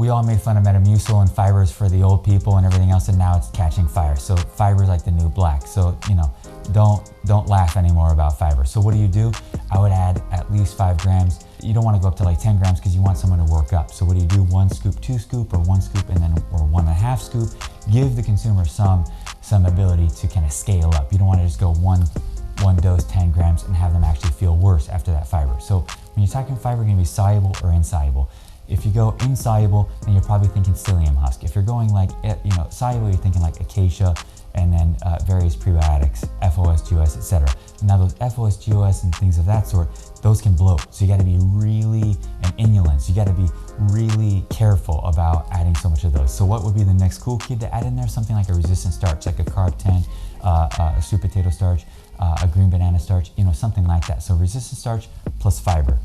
we all made fun of Metamucil and fibers for the old people and everything else, and now it's catching fire. So fiber's like the new black. So, you know, don't laugh anymore about fiber. So what do? I would add at least 5 grams. You don't want to go up to like 10 grams because you want someone to work up. So what do? 1 scoop, 2 scoop, or 1 scoop and then, or 1.5 scoop. Give the consumer some ability to kind of scale up. You don't want to just go one dose, 10 grams, and have them actually feel worse after that fiber. So when you're talking fiber, you're going to be soluble or insoluble. If you go insoluble, then you're probably thinking psyllium husk. If you're going like, you know, soluble, you're thinking like acacia, and then various prebiotics, FOS, GOS, etc. Now those FOS, GOS, and things of that sort, those can bloat. So you got to be really, and inulins, you got to be really careful about adding so much of those. So what would be the next cool kid to add in there? Something like a resistant starch, like a carb 10, a sweet potato starch, a green banana starch, you know, something like that. So resistant starch plus fiber.